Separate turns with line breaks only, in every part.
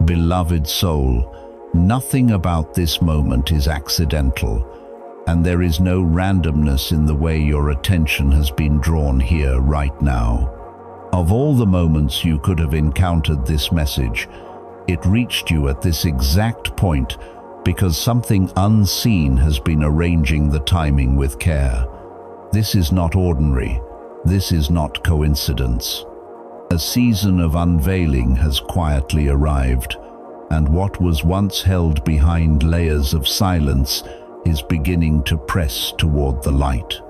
Beloved soul, nothing about this moment is accidental, and there is no randomness in the way your attention has been drawn here right now. Of all the moments you could have encountered this message, it reached you at this exact point because something unseen has been arranging the timing with care. This is not ordinary. This is not coincidence. A season of unveiling has quietly arrived, and what was once held behind layers of silence is beginning to press toward the light.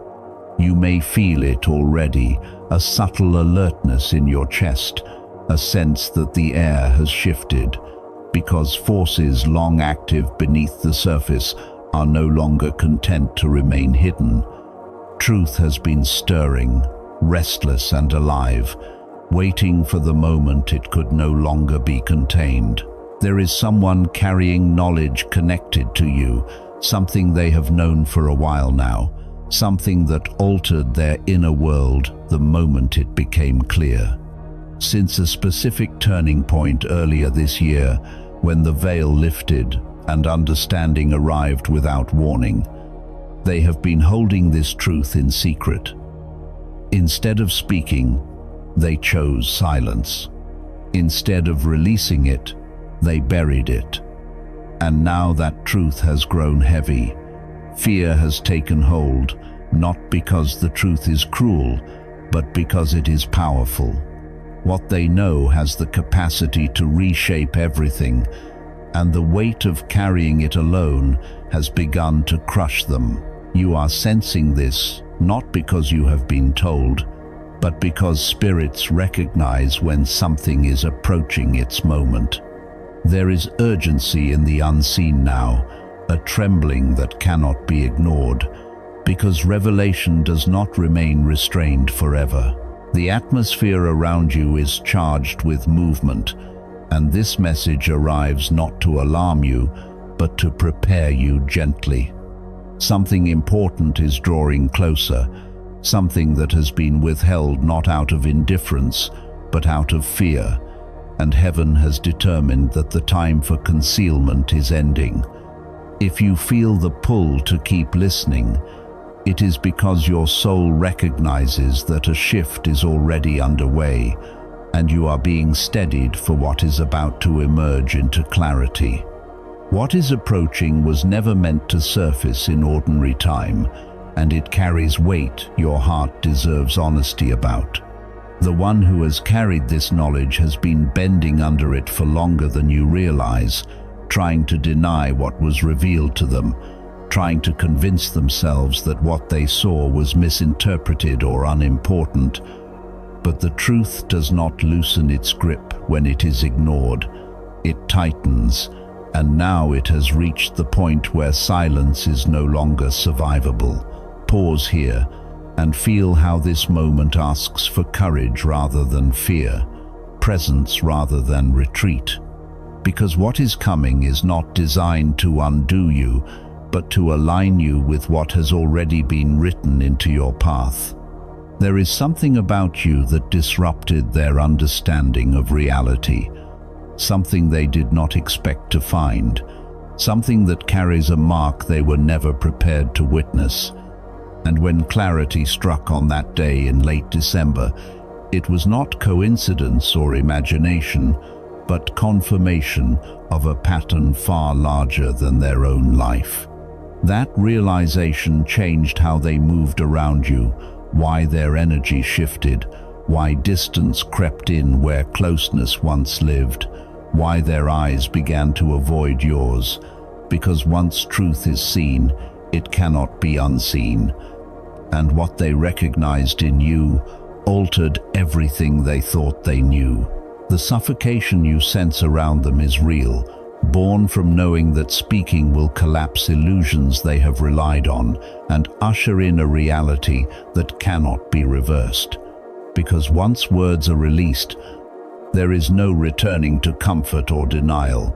You may feel it already, a subtle alertness in your chest, a sense that the air has shifted, because forces long active beneath the surface are no longer content to remain hidden. Truth has been stirring, restless and alive, waiting for the moment it could no longer be contained. There is someone carrying knowledge connected to you, something they have known for a while now, something that altered their inner world the moment it became clear. Since a specific turning point earlier this year, when the veil lifted and understanding arrived without warning, they have been holding this truth in secret. Instead of speaking, they chose silence. Instead of releasing it, they buried it. And now that truth has grown heavy. Fear has taken hold, not because the truth is cruel, but because it is powerful. What they know has the capacity to reshape everything, and the weight of carrying it alone has begun to crush them. You are sensing this, not because you have been told, but because spirits recognize when something is approaching its moment. There is urgency in the unseen now, a trembling that cannot be ignored, because revelation does not remain restrained forever. The atmosphere around you is charged with movement, and this message arrives not to alarm you, but to prepare you gently. Something important is drawing closer, something that has been withheld not out of indifference, but out of fear, and heaven has determined that the time for concealment is ending. If you feel the pull to keep listening, it is because your soul recognizes that a shift is already underway, and you are being steadied for what is about to emerge into clarity. What is approaching was never meant to surface in ordinary time, and it carries weight your heart deserves honesty about. The one who has carried this knowledge has been bending under it for longer than you realize, trying to deny what was revealed to them, trying to convince themselves that what they saw was misinterpreted or unimportant. But the truth does not loosen its grip when it is ignored. It tightens, and now it has reached the point where silence is no longer survivable. Pause here and feel how this moment asks for courage rather than fear, presence rather than retreat. Because what is coming is not designed to undo you, but to align you with what has already been written into your path. There is something about you that disrupted their understanding of reality, something they did not expect to find, something that carries a mark they were never prepared to witness. And when clarity struck on that day in late December, it was not coincidence or imagination, but confirmation of a pattern far larger than their own life. That realization changed how they moved around you, why their energy shifted, why distance crept in where closeness once lived, why their eyes began to avoid yours, because once truth is seen, it cannot be unseen. And what they recognized in you altered everything they thought they knew. The suffocation you sense around them is real, born from knowing that speaking will collapse illusions they have relied on and usher in a reality that cannot be reversed. Because once words are released, there is no returning to comfort or denial.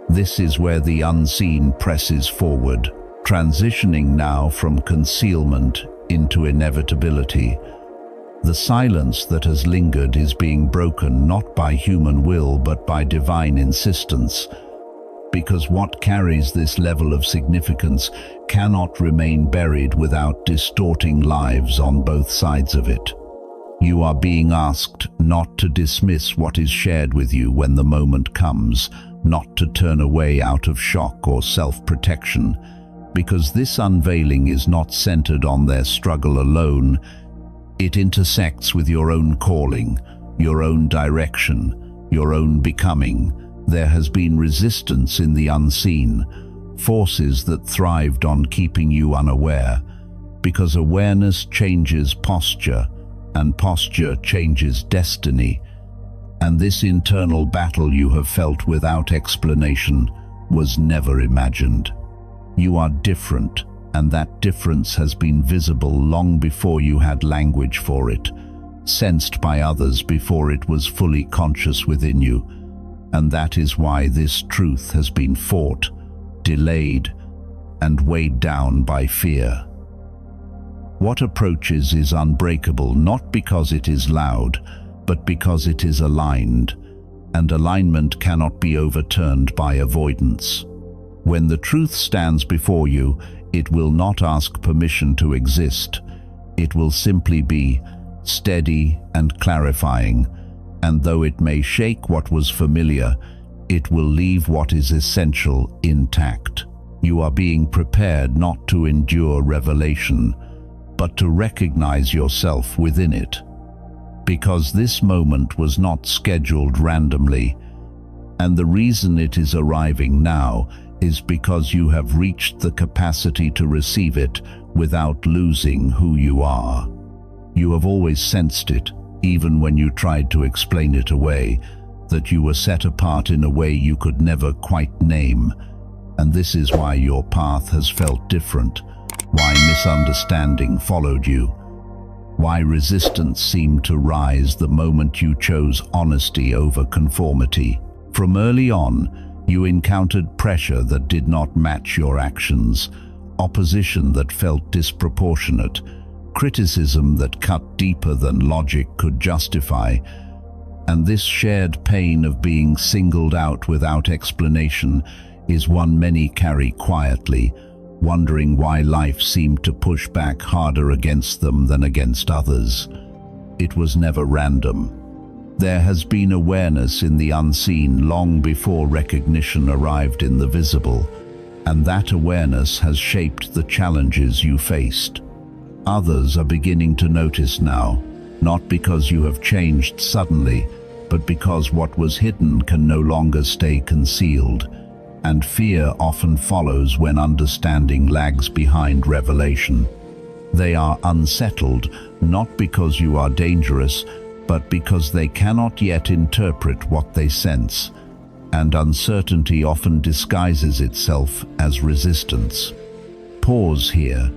This is where the unseen presses forward, transitioning now from concealment into inevitability. The silence that has lingered is being broken not by human will but by divine insistence, because what carries this level of significance cannot remain buried without distorting lives on both sides of it. You are being asked not to dismiss what is shared with you when the moment comes, not to turn away out of shock or self-protection, because this unveiling is not centered on their struggle alone. It intersects with your own calling, your own direction, your own becoming. There has been resistance in the unseen, forces that thrived on keeping you unaware, because awareness changes posture, and posture changes destiny. And this internal battle you have felt without explanation was never imagined. You are different, and that difference has been visible long before you had language for it, sensed by others before it was fully conscious within you. And that is why this truth has been fought, delayed, and weighed down by fear. What approaches is unbreakable not because it is loud, but because it is aligned, and alignment cannot be overturned by avoidance. When the truth stands before you, it will not ask permission to exist. It will simply be steady and clarifying, and though it may shake what was familiar, it will leave what is essential intact. You are being prepared not to endure revelation, but to recognize yourself within it. Because this moment was not scheduled randomly, and the reason it is arriving now is because you have reached the capacity to receive it without losing who you are. You have always sensed it, even when you tried to explain it away, that you were set apart in a way you could never quite name, and this is why your path has felt different, why misunderstanding followed you, why resistance seemed to rise the moment you chose honesty over conformity. From early on, you encountered pressure that did not match your actions, opposition that felt disproportionate, criticism that cut deeper than logic could justify, and this shared pain of being singled out without explanation is one many carry quietly, wondering why life seemed to push back harder against them than against others. It was never random. There has been awareness in the unseen long before recognition arrived in the visible, and that awareness has shaped the challenges you faced. Others are beginning to notice now, not because you have changed suddenly, but because what was hidden can no longer stay concealed, and fear often follows when understanding lags behind revelation. They are unsettled, not because you are dangerous, but because they cannot yet interpret what they sense, and uncertainty often disguises itself as resistance. Pause here,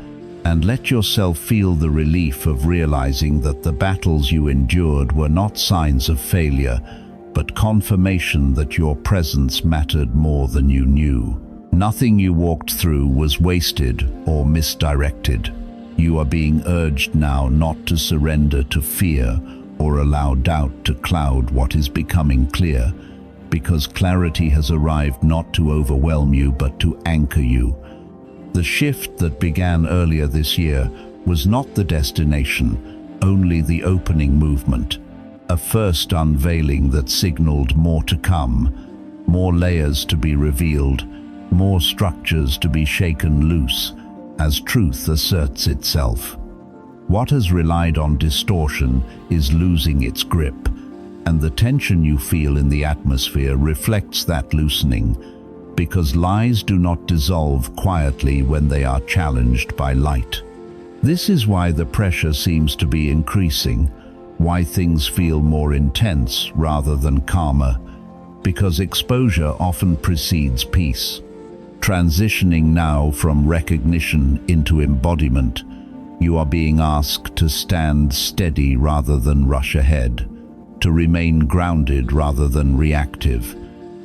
and let yourself feel the relief of realizing that the battles you endured were not signs of failure, but confirmation that your presence mattered more than you knew. Nothing you walked through was wasted or misdirected. You are being urged now not to surrender to fear or allow doubt to cloud what is becoming clear, because clarity has arrived not to overwhelm you but to anchor you. The shift that began earlier this year was not the destination, only the opening movement. A first unveiling that signaled more to come, more layers to be revealed, more structures to be shaken loose, as truth asserts itself. What has relied on distortion is losing its grip, and the tension you feel in the atmosphere reflects that loosening, because lies do not dissolve quietly when they are challenged by light. This is why the pressure seems to be increasing, why things feel more intense rather than calmer, because exposure often precedes peace. Transitioning now from recognition into embodiment, you are being asked to stand steady rather than rush ahead, to remain grounded rather than reactive,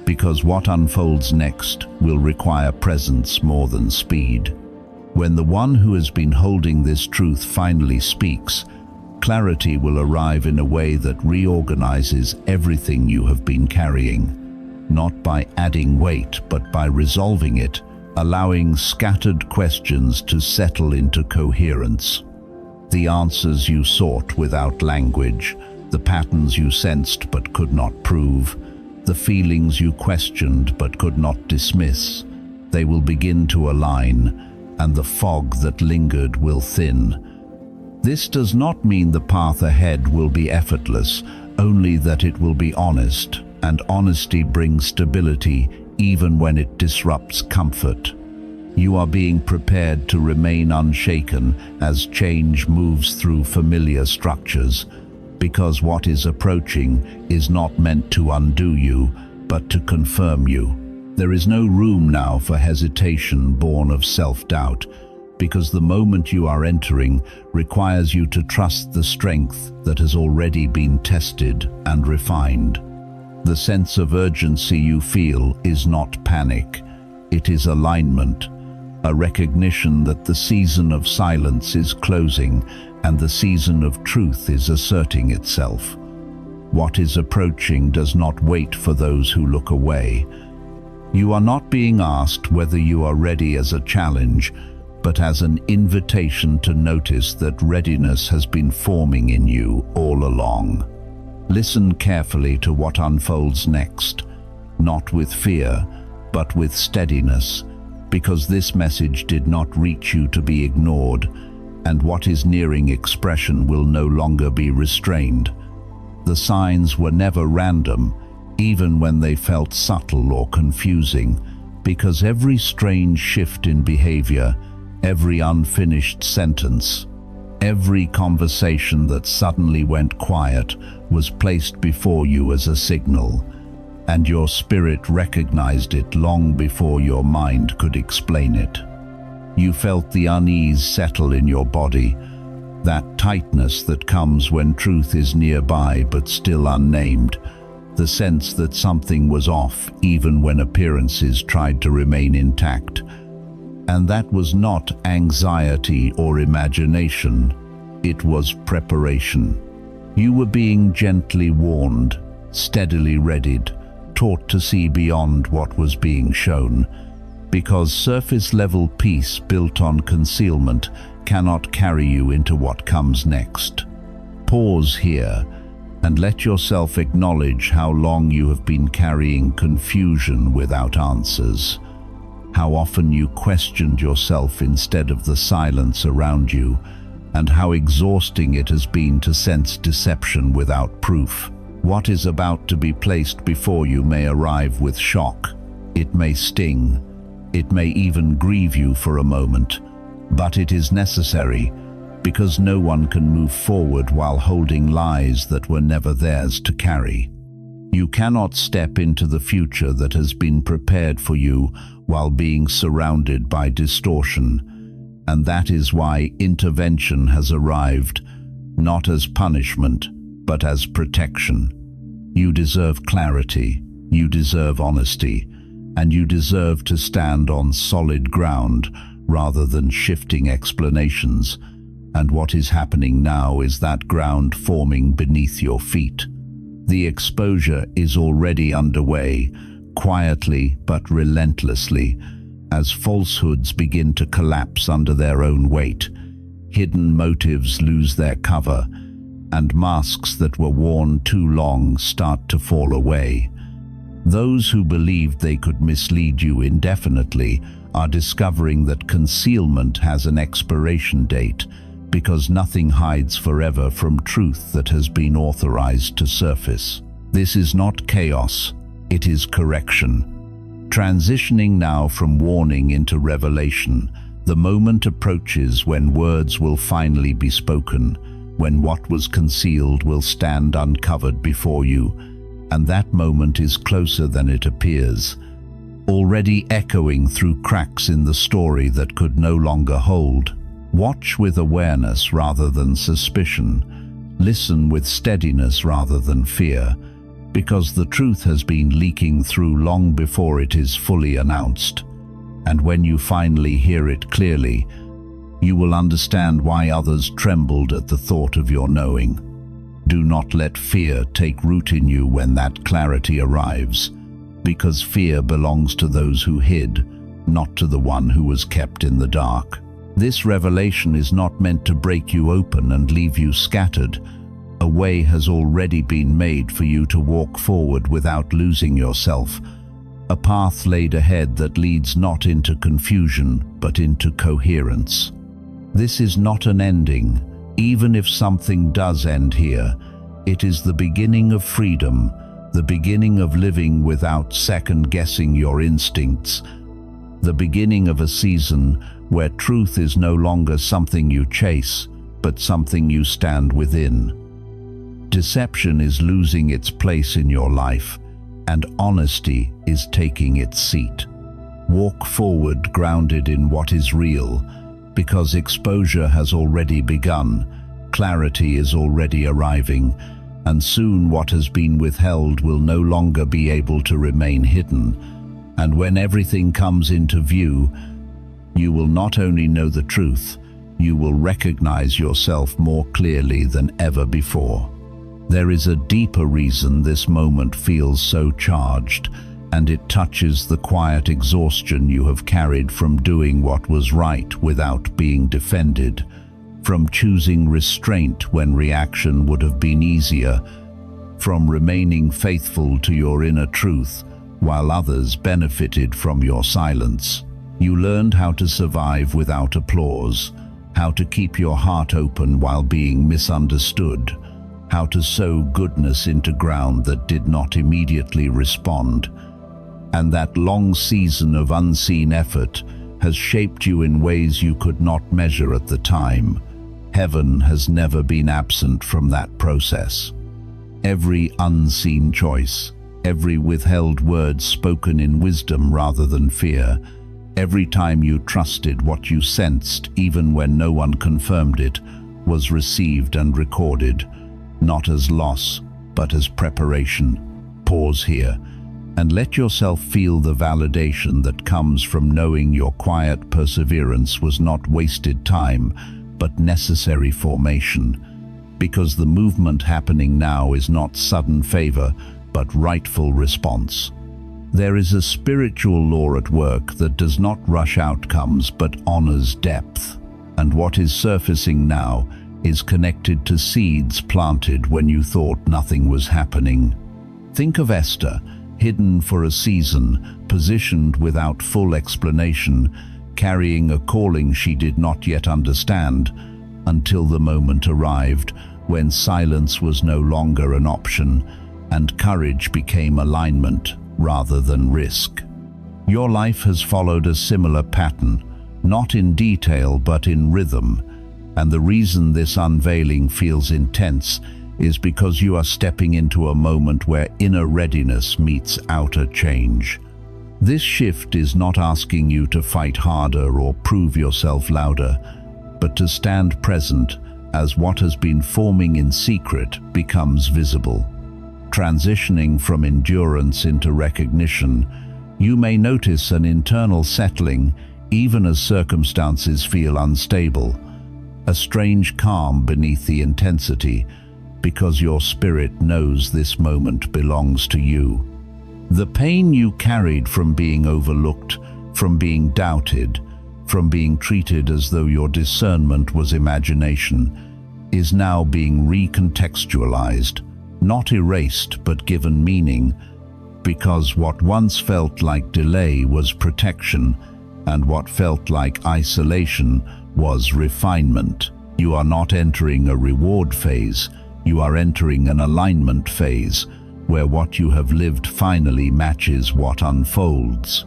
because what unfolds next will require presence more than speed. When the one who has been holding this truth finally speaks, Clarity will arrive in a way that reorganizes everything you have been carrying, not by adding weight, but by resolving it, allowing scattered questions to settle into coherence. The answers you sought without language, the patterns you sensed but could not prove, the feelings you questioned but could not dismiss, they will begin to align, and the fog that lingered will thin. This does not mean the path ahead will be effortless, only that it will be honest, and honesty brings stability even when it disrupts comfort. You are being prepared to remain unshaken as change moves through familiar structures, because what is approaching is not meant to undo you, but to confirm you. There is no room now for hesitation born of self-doubt, because the moment you are entering requires you to trust the strength that has already been tested and refined. The sense of urgency you feel is not panic, it is alignment, a recognition that the season of silence is closing and the season of truth is asserting itself. What is approaching does not wait for those who look away. You are not being asked whether you are ready as a challenge, but as an invitation to notice that readiness has been forming in you all along. Listen carefully to what unfolds next, not with fear, but with steadiness, because this message did not reach you to be ignored, and what is nearing expression will no longer be restrained. The signs were never random, even when they felt subtle or confusing, because every strange shift in behavior, every unfinished sentence, every conversation that suddenly went quiet was placed before you as a signal, and your spirit recognized it long before your mind could explain it. You felt the unease settle in your body, that tightness that comes when truth is nearby but still unnamed, the sense that something was off even when appearances tried to remain intact. And that was not anxiety or imagination, it was preparation. You were being gently warned, steadily readied, taught to see beyond what was being shown, because surface-level peace built on concealment cannot carry you into what comes next. Pause here and let yourself acknowledge how long you have been carrying confusion without answers. How often you questioned yourself instead of the silence around you, and how exhausting it has been to sense deception without proof. What is about to be placed before you may arrive with shock. It may sting. It may even grieve you for a moment. But it is necessary, because no one can move forward while holding lies that were never theirs to carry. You cannot step into the future that has been prepared for you while being surrounded by distortion, and that is why intervention has arrived, not as punishment, but as protection. You deserve clarity, you deserve honesty, and you deserve to stand on solid ground rather than shifting explanations. And what is happening now is that ground forming beneath your feet. The exposure is already underway, quietly but relentlessly, as falsehoods begin to collapse under their own weight. Hidden motives lose their cover, and masks that were worn too long start to fall away. Those who believed they could mislead you indefinitely are discovering that concealment has an expiration date, because nothing hides forever from truth that has been authorized to surface. This is not chaos, it is correction. Transitioning now from warning into revelation, the moment approaches when words will finally be spoken, when what was concealed will stand uncovered before you, and that moment is closer than it appears, already echoing through cracks in the story that could no longer hold. Watch with awareness rather than suspicion. Listen with steadiness rather than fear, because the truth has been leaking through long before it is fully announced. And when you finally hear it clearly, You will understand why others trembled at the thought of your knowing. Do not let fear take root in you when that clarity arrives, because fear belongs to those who hid, not to the one who was kept in the dark. This revelation is not meant to break you open and leave you scattered. A way has already been made for you to walk forward without losing yourself. A path laid ahead that leads not into confusion, but into coherence. This is not an ending. Even if something does end here, it is the beginning of freedom, the beginning of living without second-guessing your instincts, the beginning of a season where truth is no longer something you chase, but something you stand within. Deception is losing its place in your life, and honesty is taking its seat. Walk forward grounded in what is real, because exposure has already begun, clarity is already arriving, and soon what has been withheld will no longer be able to remain hidden. And when everything comes into view, you will not only know the truth, you will recognize yourself more clearly than ever before. There is a deeper reason this moment feels so charged, and it touches the quiet exhaustion you have carried from doing what was right without being defended, from choosing restraint when reaction would have been easier, from remaining faithful to your inner truth while others benefited from your silence. You learned how to survive without applause, how to keep your heart open while being misunderstood, how to sow goodness into ground that did not immediately respond. And that long season of unseen effort has shaped you in ways you could not measure at the time. Heaven has never been absent from that process. Every unseen choice, every withheld word spoken in wisdom rather than fear, every time you trusted what you sensed even when no one confirmed it, was received and recorded, not as loss, but as preparation. Pause here, and let yourself feel the validation that comes from knowing your quiet perseverance was not wasted time, but necessary formation. Because the movement happening now is not sudden favor, but rightful response. There is a spiritual law at work that does not rush outcomes but honors depth, and what is surfacing now is connected to seeds planted when you thought nothing was happening. Think of Esther, hidden for a season, positioned without full explanation, carrying a calling she did not yet understand, until the moment arrived when silence was no longer an option and courage became alignment rather than risk. Your life has followed a similar pattern, not in detail but in rhythm, and the reason this unveiling feels intense is because you are stepping into a moment where inner readiness meets outer change. This shift is not asking you to fight harder or prove yourself louder, but to stand present as what has been forming in secret becomes visible. Transitioning from endurance into recognition, you may notice an internal settling even as circumstances feel unstable, a strange calm beneath the intensity, because your spirit knows this moment belongs to you. The pain you carried from being overlooked, from being doubted, from being treated as though your discernment was imagination, is now being recontextualized, not erased but given meaning, because what once felt like delay was protection, and what felt like isolation was refinement. You are not entering a reward phase, you are entering an alignment phase, where what you have lived finally matches what unfolds.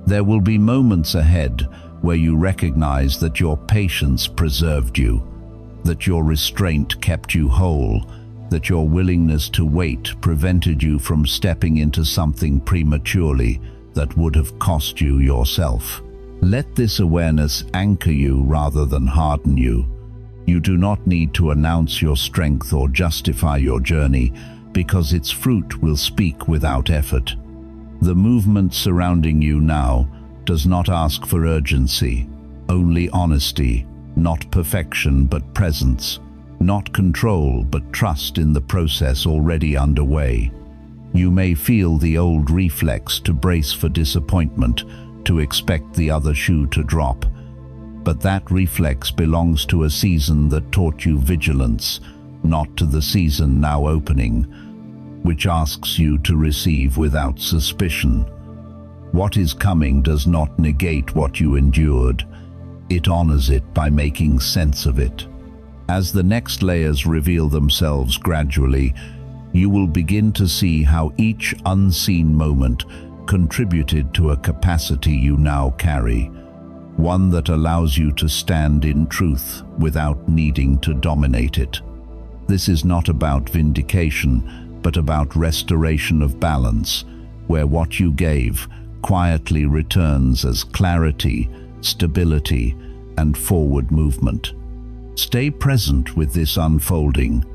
There will be moments ahead where you recognize that your patience preserved you, that your restraint kept you whole, that your willingness to wait prevented you from stepping into something prematurely that would have cost you yourself. Let this awareness anchor you rather than harden you. You do not need to announce your strength or justify your journey, because its fruit will speak without effort. The movement surrounding you now does not ask for urgency, only honesty, Not perfection, but presence. Not control, but trust in the process already underway. You may feel the old reflex to brace for disappointment, to expect the other shoe to drop. But that reflex belongs to a season that taught you vigilance, not to the season now opening, which asks you to receive without suspicion. What is coming does not negate what you endured. It honors it by making sense of it. As the next layers reveal themselves gradually, you will begin to see how each unseen moment contributed to a capacity you now carry, one that allows you to stand in truth without needing to dominate it. This is not about vindication, but about restoration of balance, where what you gave quietly returns as clarity, stability, and forward movement. Stay present with this unfolding,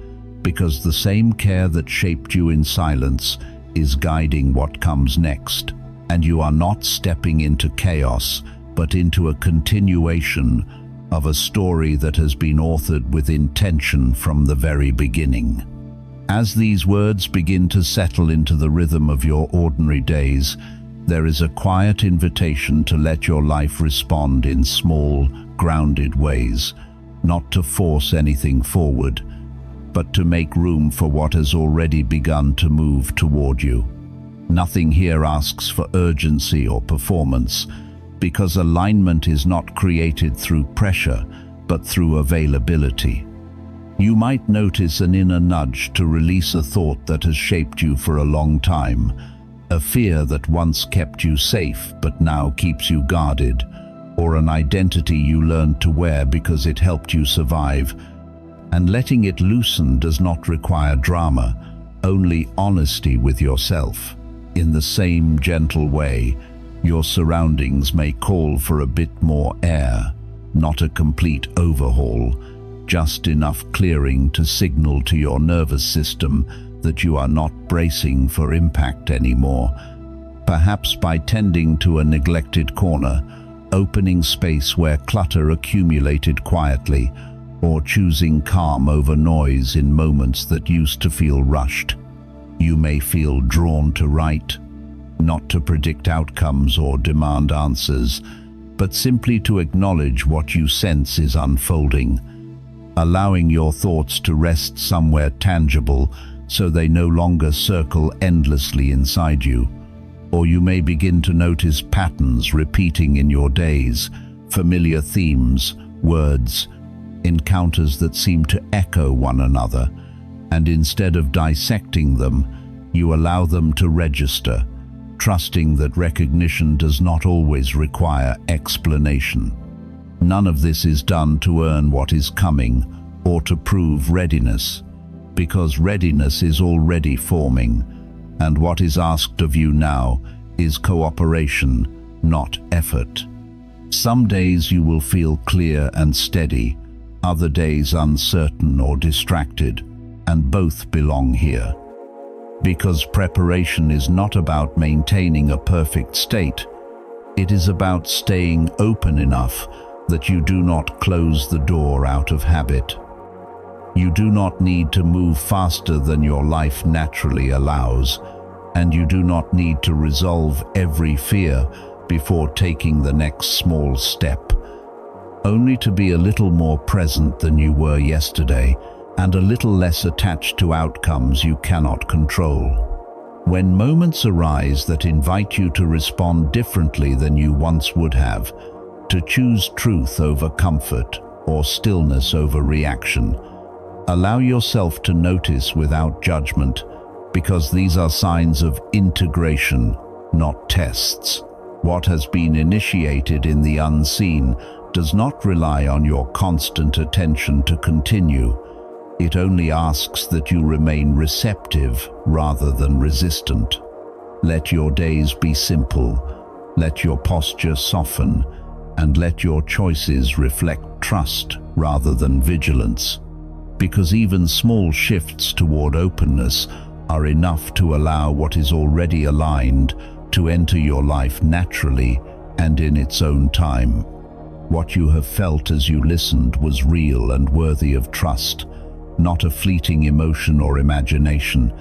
because the same care that shaped you in silence is guiding what comes next, and you are not stepping into chaos, but into a continuation of a story that has been authored with intention from the very beginning. As these words begin to settle into the rhythm of your ordinary days, there is a quiet invitation to let your life respond in small, grounded ways, not to force anything forward, but to make room for what has already begun to move toward you. Nothing here asks for urgency or performance, because alignment is not created through pressure, but through availability. You might notice an inner nudge to release a thought that has shaped you for a long time, a fear that once kept you safe but now keeps you guarded, or an identity you learned to wear because it helped you survive. And letting it loosen does not require drama, only honesty with yourself. In the same gentle way, your surroundings may call for a bit more air, not a complete overhaul, just enough clearing to signal to your nervous system that you are not bracing for impact anymore. Perhaps by tending to a neglected corner, opening space where clutter accumulated quietly, or choosing calm over noise in moments that used to feel rushed. You may feel drawn to write, not to predict outcomes or demand answers, but simply to acknowledge what you sense is unfolding, allowing your thoughts to rest somewhere tangible so they no longer circle endlessly inside you. Or you may begin to notice patterns repeating in your days, familiar themes, words, encounters that seem to echo one another, and instead of dissecting them, you allow them to register, trusting that recognition does not always require explanation. None of this is done to earn what is coming or to prove readiness, because readiness is already forming, and what is asked of you now is cooperation, not effort. Some days you will feel clear and steady, other days uncertain or distracted, and both belong here. Because preparation is not about maintaining a perfect state, it is about staying open enough that you do not close the door out of habit. You do not need to move faster than your life naturally allows, and you do not need to resolve every fear before taking the next small step, only to be a little more present than you were yesterday and a little less attached to outcomes you cannot control. When moments arise that invite you to respond differently than you once would have, to choose truth over comfort or stillness over reaction, allow yourself to notice without judgment, because these are signs of integration, not tests. What has been initiated in the unseen does not rely on your constant attention to continue. It only asks that you remain receptive rather than resistant. Let your days be simple, let your posture soften, and let your choices reflect trust rather than vigilance. Because even small shifts toward openness are enough to allow what is already aligned to enter your life naturally and in its own time. What you have felt as you listened was real and worthy of trust, not a fleeting emotion or imagination,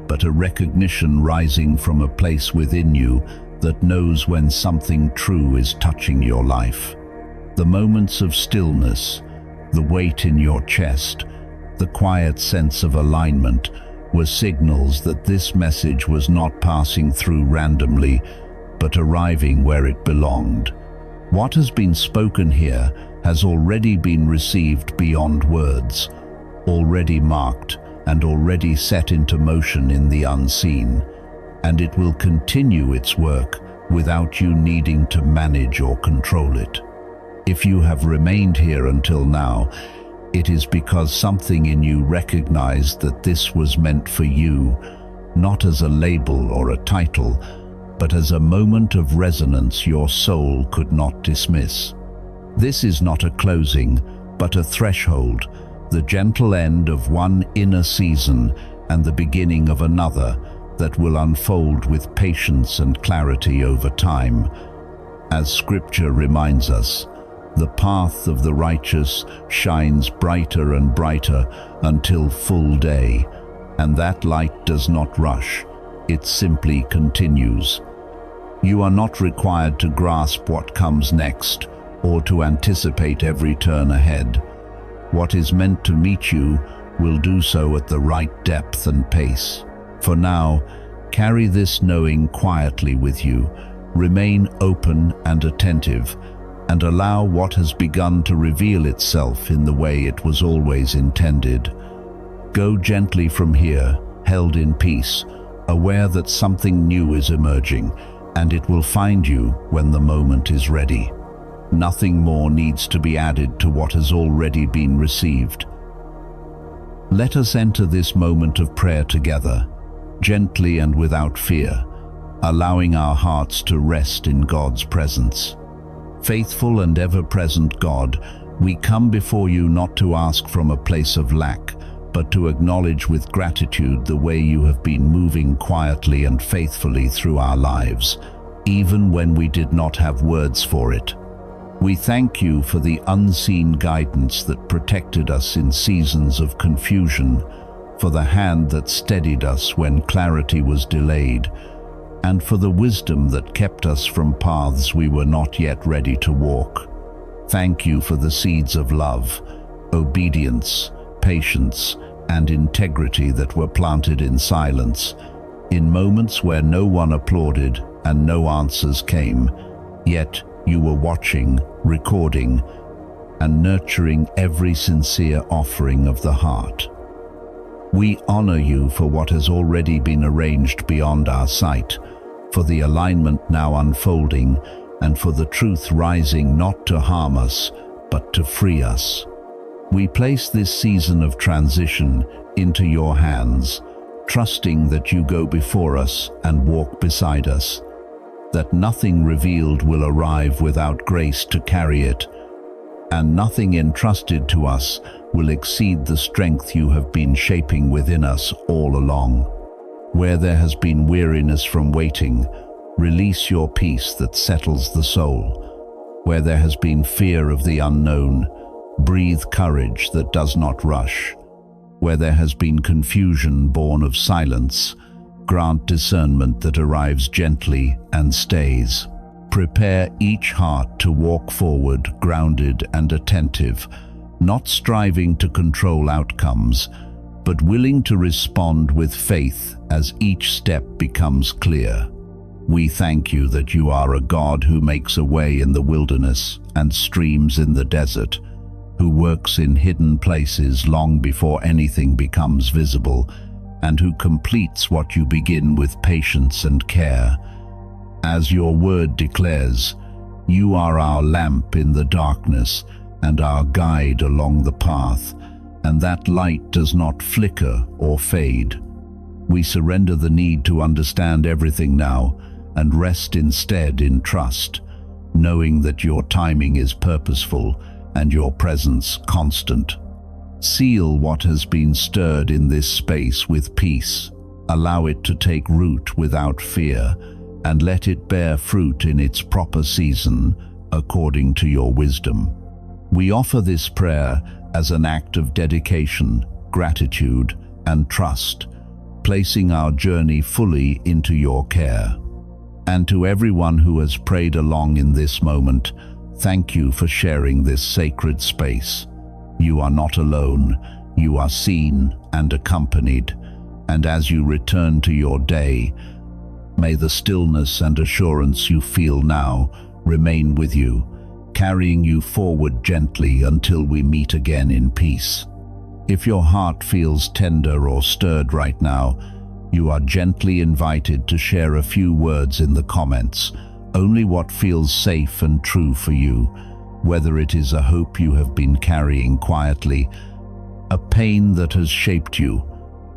but a recognition rising from a place within you that knows when something true is touching your life. The moments of stillness, the weight in your chest, the quiet sense of alignment were signals that this message was not passing through randomly, but arriving where it belonged. What has been spoken here has already been received beyond words, already marked and already set into motion in the unseen, and it will continue its work without you needing to manage or control it. If you have remained here until now, it is because something in you recognized that this was meant for you, not as a label or a title, but as a moment of resonance your soul could not dismiss. This is not a closing, but a threshold, the gentle end of one inner season and the beginning of another that will unfold with patience and clarity over time. As Scripture reminds us, the path of the righteous shines brighter and brighter until full day, and that light does not rush, it simply continues. You are not required to grasp what comes next or to anticipate every turn ahead. What is meant to meet you will do so at the right depth and pace. For now, carry this knowing quietly with you, remain open and attentive, and allow what has begun to reveal itself in the way it was always intended. Go gently from here, held in peace, aware that something new is emerging, and it will find you when the moment is ready. Nothing more needs to be added to what has already been received. Let us enter this moment of prayer together, gently and without fear, allowing our hearts to rest in God's presence. Faithful and ever-present God, we come before you not to ask from a place of lack, but to acknowledge with gratitude the way you have been moving quietly and faithfully through our lives, even when we did not have words for it. We thank you for the unseen guidance that protected us in seasons of confusion, for the hand that steadied us when clarity was delayed, and for the wisdom that kept us from paths we were not yet ready to walk. Thank you for the seeds of love, obedience, patience, and integrity that were planted in silence, in moments where no one applauded and no answers came, yet you were watching, recording, and nurturing every sincere offering of the heart. We honor you for what has already been arranged beyond our sight, for the alignment now unfolding, and for the truth rising not to harm us, but to free us. We place this season of transition into your hands, trusting that you go before us and walk beside us, that nothing revealed will arrive without grace to carry it, and nothing entrusted to us will exceed the strength you have been shaping within us all along. Where there has been weariness from waiting, release your peace that settles the soul. Where there has been fear of the unknown, breathe courage that does not rush. Where there has been confusion born of silence, grant discernment that arrives gently and stays. Prepare each heart to walk forward, grounded and attentive, not striving to control outcomes, but willing to respond with faith as each step becomes clear. We thank you that you are a God who makes a way in the wilderness and streams in the desert, who works in hidden places long before anything becomes visible, and who completes what you begin with patience and care. As your word declares, you are our lamp in the darkness and our guide along the path, and that light does not flicker or fade. We surrender the need to understand everything now and rest instead in trust, knowing that your timing is purposeful and your presence constant. Seal what has been stirred in this space with peace. Allow it to take root without fear, and let it bear fruit in its proper season, according to your wisdom. We offer this prayer as an act of dedication, gratitude, and trust, placing our journey fully into your care. And to everyone who has prayed along in this moment, thank you for sharing this sacred space. You are not alone, you are seen and accompanied, and as you return to your day, may the stillness and assurance you feel now remain with you, carrying you forward gently until we meet again in peace. If your heart feels tender or stirred right now, you are gently invited to share a few words in the comments, only what feels safe and true for you, whether it is a hope you have been carrying quietly, a pain that has shaped you,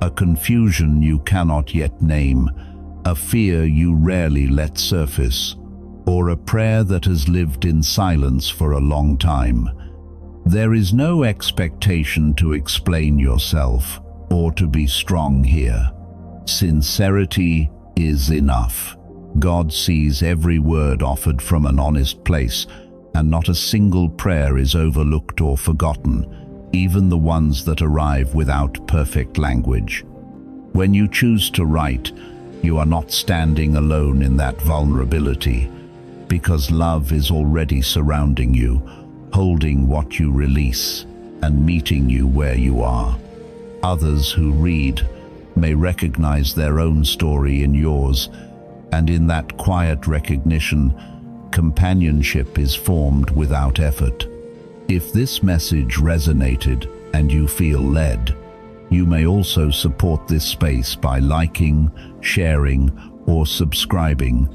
a confusion you cannot yet name, a fear you rarely let surface, or a prayer that has lived in silence for a long time. There is no expectation to explain yourself or to be strong here. Sincerity is enough. God sees every word offered from an honest place, and not a single prayer is overlooked or forgotten, even the ones that arrive without perfect language. When you choose to write, you are not standing alone in that vulnerability, because love is already surrounding you, holding what you release and meeting you where you are. Others who read may recognize their own story in yours, and in that quiet recognition, companionship is formed without effort. If this message resonated and you feel led, you may also support this space by liking, sharing, or subscribing,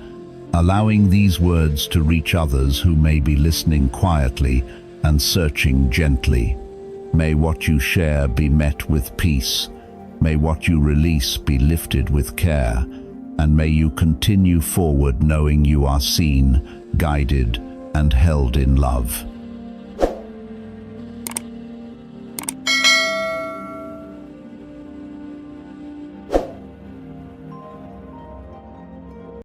allowing these words to reach others who may be listening quietly and searching gently. May what you share be met with peace. May what you release be lifted with care. And may you continue forward knowing you are seen, guided, and held in love.